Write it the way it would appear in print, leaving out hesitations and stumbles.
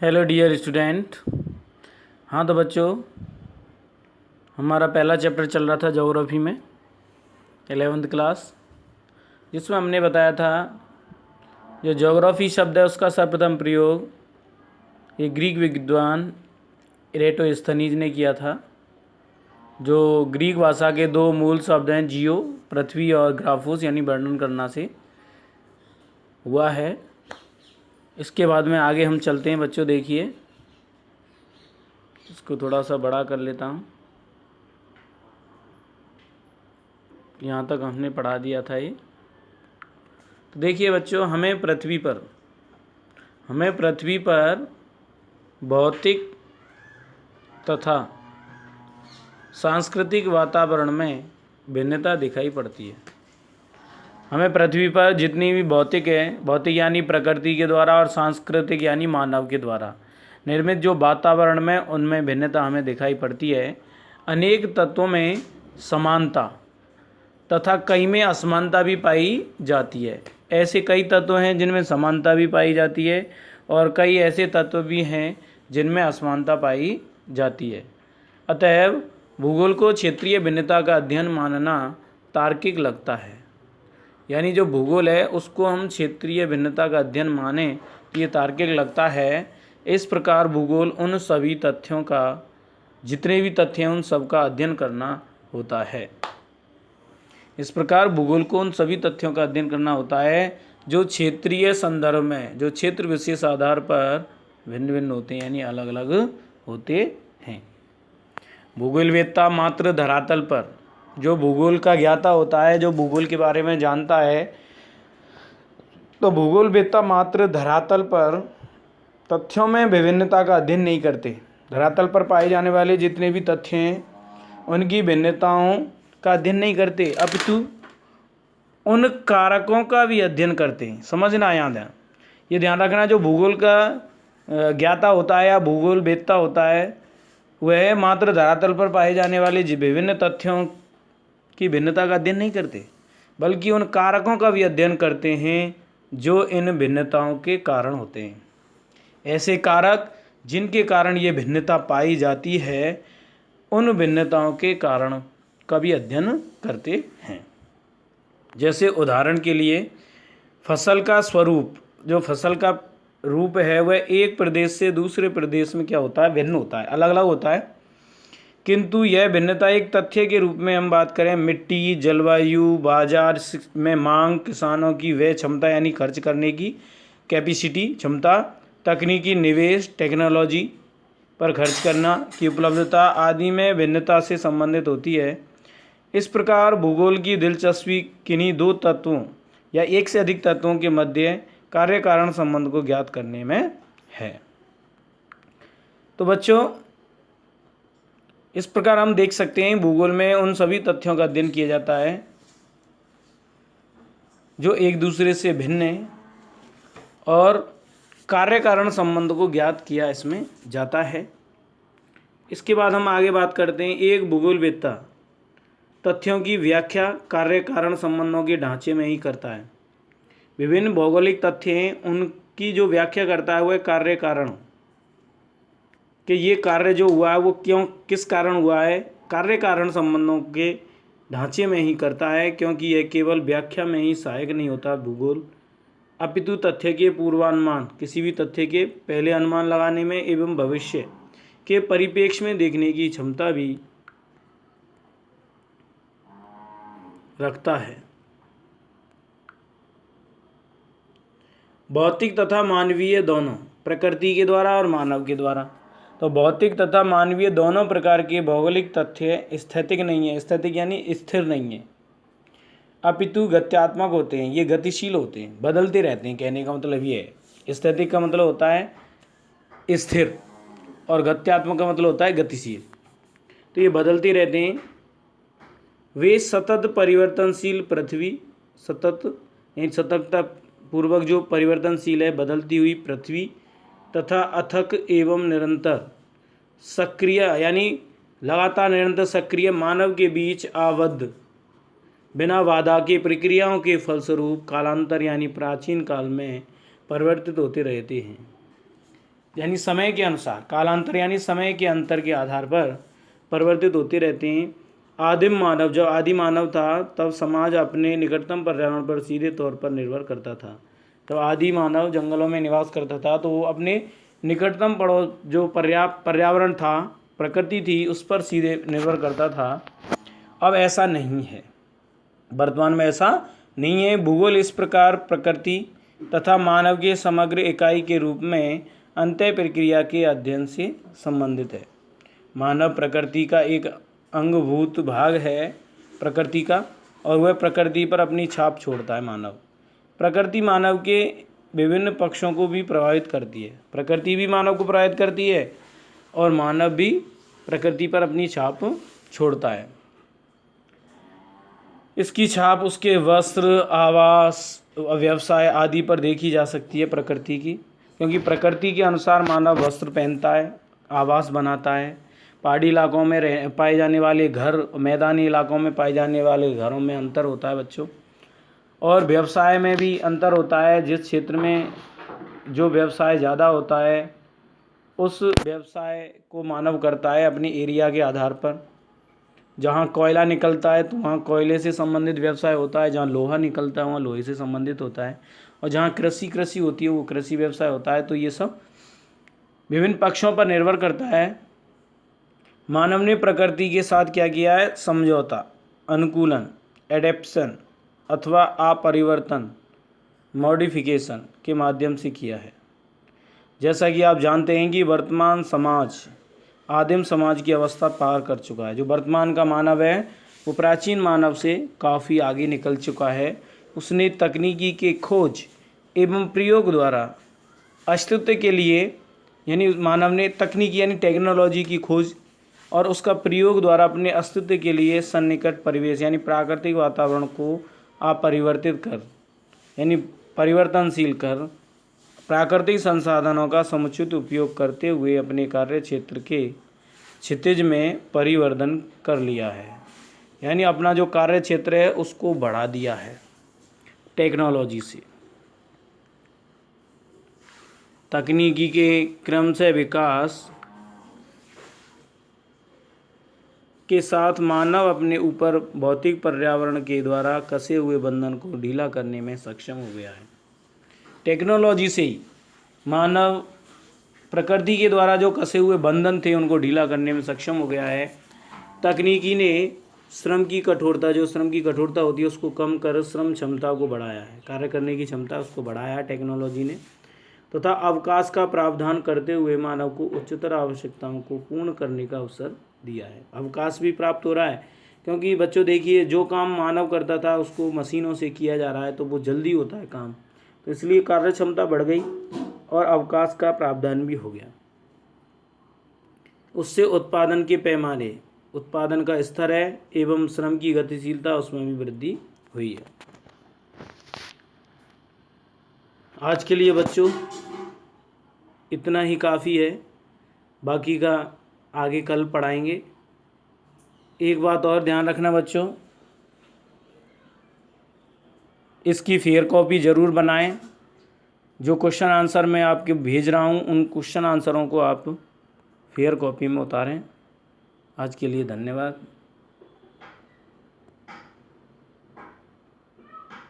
Hello dear student. हाँ तो बच्चों, हमारा पहला चैप्टर चल रहा था ज्योग्राफी में 11th क्लास, जिसमें हमने बताया था जो ज्योग्राफी शब्द है उसका सर्वप्रथम प्रयोग ये ग्रीक विद्वान इरेटोस्थनीज ने किया था। जो ग्रीक भाषा के दो मूल शब्द हैं जियो पृथ्वी और ग्राफोस यानी वर्णन करना से हुआ है। इसके बाद में आगे हम चलते हैं बच्चों। देखिए, इसको थोड़ा सा बड़ा कर लेता हूँ। यहाँ तक हमने पढ़ा दिया था ये। तो देखिए बच्चों, हमें पृथ्वी पर भौतिक तथा सांस्कृतिक वातावरण में भिन्नता दिखाई पड़ती है। हमें पृथ्वी पर जितनी भी भौतिक यानी प्रकृति के द्वारा और सांस्कृतिक यानी मानव के द्वारा निर्मित जो वातावरण में उनमें भिन्नता हमें दिखाई पड़ती है। अनेक तत्वों में समानता तथा कई में असमानता भी पाई जाती है। ऐसे कई तत्व हैं जिनमें समानता भी पाई जाती है और कई ऐसे तत्व भी हैं जिनमें असमानता पाई जाती है। अतएव भूगोल को क्षेत्रीय भिन्नता का अध्ययन मानना तार्किक लगता है। यानी जो भूगोल है उसको हम क्षेत्रीय भिन्नता का अध्ययन माने तो ये तार्किक लगता है। इस प्रकार भूगोल उन सभी तथ्यों का, जितने भी तथ्य हैं उन सब का अध्ययन करना होता है। इस प्रकार भूगोल को उन सभी तथ्यों का अध्ययन करना होता है जो क्षेत्रीय संदर्भ में, जो क्षेत्र विशेष आधार पर भिन्न भिन्न होते हैं, यानी अलग अलग होते हैं। भूगोलवेत्ता मात्र धरातल पर, जो भूगोल का ज्ञाता होता है, जो भूगोल के बारे में जानता है, तो भूगोलवेत्ता मात्र धरातल पर तथ्यों में विभिन्नता का अध्ययन नहीं करते। धरातल पर पाए जाने वाले जितने भी तथ्य हैं उनकी भिन्नताओं का अध्ययन नहीं करते, अपितु उन कारकों का भी अध्ययन करते हैं। समझना याद है, ये ध्यान रखना। जो भूगोल का ज्ञाता होता है या भूगोलवेत्ता होता है वह मात्र धरातल पर पाए जाने वाले विभिन्न तथ्यों की भिन्नता का अध्ययन नहीं करते, बल्कि उन कारकों का भी अध्ययन करते हैं जो इन भिन्नताओं के कारण होते हैं। ऐसे कारक जिनके कारण ये भिन्नता पाई जाती है, उन भिन्नताओं के कारण का भी अध्ययन करते हैं। जैसे उदाहरण के लिए फसल का स्वरूप, जो फसल का रूप है वह एक प्रदेश से दूसरे प्रदेश में क्या होता है, भिन्न होता है, अलग अलग होता है। किंतु यह भिन्नता एक तथ्य के रूप में हम बात करें, मिट्टी, जलवायु, बाजार में मांग, किसानों की व्यय क्षमता यानी खर्च करने की कैपेसिटी क्षमता, तकनीकी निवेश, टेक्नोलॉजी पर खर्च करना की उपलब्धता आदि में भिन्नता से संबंधित होती है। इस प्रकार भूगोल की दिलचस्पी किन्हीं दो तत्वों या एक से अधिक तत्वों के मध्य कार्य कारण संबंध को ज्ञात करने में है। तो बच्चों, इस प्रकार हम देख सकते हैं भूगोल में उन सभी तथ्यों का अध्ययन किया जाता है जो एक दूसरे से भिन्न है और कार्य कारण संबंध को ज्ञात किया इसमें जाता है। इसके बाद हम आगे बात करते हैं, एक भूगोलवेत्ता तथ्यों की व्याख्या कार्य कारण संबंधों के ढांचे में ही करता है। विभिन्न भौगोलिक तथ्य हैं, उनकी जो व्याख्या करता है वह कार्य कारण कि ये कार्य जो हुआ है वो क्यों, किस कारण हुआ है, कार्य कारण संबंधों के ढांचे में ही करता है। क्योंकि यह केवल व्याख्या में ही सहायक नहीं होता भूगोल, अपितु तथ्य के पूर्वानुमान, किसी भी तथ्य के पहले अनुमान लगाने में एवं भविष्य के परिप्रेक्ष्य में देखने की क्षमता भी रखता है। भौतिक तथा मानवीय दोनों, प्रकृति के द्वारा और मानव के द्वारा। तो भौतिक तथा मानवीय दोनों प्रकार के भौगोलिक तथ्य स्थैतिक नहीं है, स्थैतिक यानी स्थिर नहीं है, अपितु गत्यात्मक होते हैं। ये गतिशील होते हैं, बदलते रहते हैं। कहने का मतलब ये है, स्थैतिक का मतलब होता है स्थिर और गत्यात्मक का मतलब होता है गतिशील। तो ये बदलते रहते हैं। वे सतत परिवर्तनशील पृथ्वी, सतत यानी सतर्कता पूर्वक जो परिवर्तनशील है, बदलती हुई पृथ्वी तथा अथक एवं निरंतर सक्रिय यानी लगातार निरंतर सक्रिय मानव के बीच आबद्ध बिना बाधा के प्रक्रियाओं के फलस्वरूप कालांतर यानी प्राचीन काल में परिवर्तित होते रहते हैं। यानी समय के अनुसार, कालांतर यानी समय के अंतर के आधार पर परिवर्तित होते रहते हैं। आदिम मानव, जब आदि मानव था तब समाज अपने निकटतम पर्यावरण पर सीधे तौर पर निर्भर करता था। जब आदि मानव जंगलों में निवास करता था तो वो अपने निकटतम जो पर्यावरण था, प्रकृति थी, उस पर सीधे निर्भर करता था। अब ऐसा नहीं है, वर्तमान में ऐसा नहीं है। भूगोल इस प्रकार प्रकृति तथा मानव के समग्र इकाई के रूप में अंतः प्रक्रिया के अध्ययन से संबंधित है। मानव प्रकृति का एक अंगभूत भाग है प्रकृति का, और वह प्रकृति पर अपनी छाप छोड़ता है। मानव प्रकृति मानव के विभिन्न पक्षों को भी प्रभावित करती है। प्रकृति भी मानव को प्रभावित करती है और मानव भी प्रकृति पर अपनी छाप छोड़ता है। इसकी छाप उसके वस्त्र, आवास, व्यवसाय आदि पर देखी जा सकती है प्रकृति की, क्योंकि प्रकृति के अनुसार मानव वस्त्र पहनता है, आवास बनाता है। पहाड़ी इलाकों में पाए जाने वाले घर, मैदानी इलाकों में पाए जाने वाले घरों में अंतर होता है बच्चों, और व्यवसाय में भी अंतर होता है। जिस क्षेत्र में जो व्यवसाय ज़्यादा होता है उस व्यवसाय को मानव करता है अपनी एरिया के आधार पर। जहाँ कोयला निकलता है तो वहाँ कोयले से संबंधित व्यवसाय होता है, जहाँ लोहा निकलता है वहाँ लोहे से संबंधित होता है, और जहाँ कृषि होती है वो कृषि व्यवसाय होता है। तो ये सब विभिन्न पक्षों पर निर्भर करता है। मानव ने प्रकृति के साथ क्या किया है? समझौता, अनुकूलन, एडेप्शन अथवा अपरिवर्तन, मॉडिफिकेशन के माध्यम से किया है। जैसा कि आप जानते हैं कि वर्तमान समाज आदिम समाज की अवस्था पार कर चुका है। जो वर्तमान का मानव है वो प्राचीन मानव से काफ़ी आगे निकल चुका है। उसने तकनीकी के खोज एवं प्रयोग द्वारा अस्तित्व के लिए, यानी मानव ने तकनीकी यानी टेक्नोलॉजी की खोज और उसका प्रयोग द्वारा अपने अस्तित्व के लिए सन्निकट परिवेश यानी प्राकृतिक वातावरण को अपरिवर्तित कर, यानी परिवर्तनशील कर, प्राकृतिक संसाधनों का समुचित उपयोग करते हुए अपने कार्य क्षेत्र के क्षितिज में परिवर्तन कर लिया है। यानी अपना जो कार्य क्षेत्र है उसको बढ़ा दिया है टेक्नोलॉजी से। तकनीकी के क्रम से विकास के साथ मानव अपने ऊपर भौतिक पर्यावरण के द्वारा कसे हुए बंधन को ढीला करने में सक्षम हो गया है। टेक्नोलॉजी से ही मानव प्रकृति के द्वारा जो कसे हुए बंधन थे उनको ढीला करने में सक्षम हो गया है। तकनीकी ने श्रम की कठोरता, जो श्रम की कठोरता होती है उसको कम कर श्रम क्षमता को बढ़ाया है, कार्य करने की क्षमता उसको बढ़ाया है टेक्नोलॉजी ने, तथा अवकाश का प्रावधान करते हुए मानव को उच्चतर आवश्यकताओं को पूर्ण करने का अवसर दिया है। अवकाश भी प्राप्त हो रहा है, क्योंकि बच्चों देखिए जो काम मानव करता था उसको मशीनों से किया जा रहा है तो वो जल्दी होता है काम, तो इसलिए कार्य क्षमता बढ़ गई और अवकाश का प्रावधान भी हो गया। उससे उत्पादन के पैमाने, उत्पादन का स्तर है एवं श्रम की गतिशीलता उसमें भी वृद्धि हुई है। आज के लिए बच्चों इतना ही काफ़ी है, बाकी का आगे कल पढ़ाएंगे। एक बात और ध्यान रखना बच्चों, इसकी फेयर कॉपी ज़रूर बनाएं। जो क्वेश्चन आंसर मैं आपके भेज रहा हूँ उन क्वेश्चन आंसरों को आप फेयर कॉपी में उतारें। आज के लिए धन्यवाद।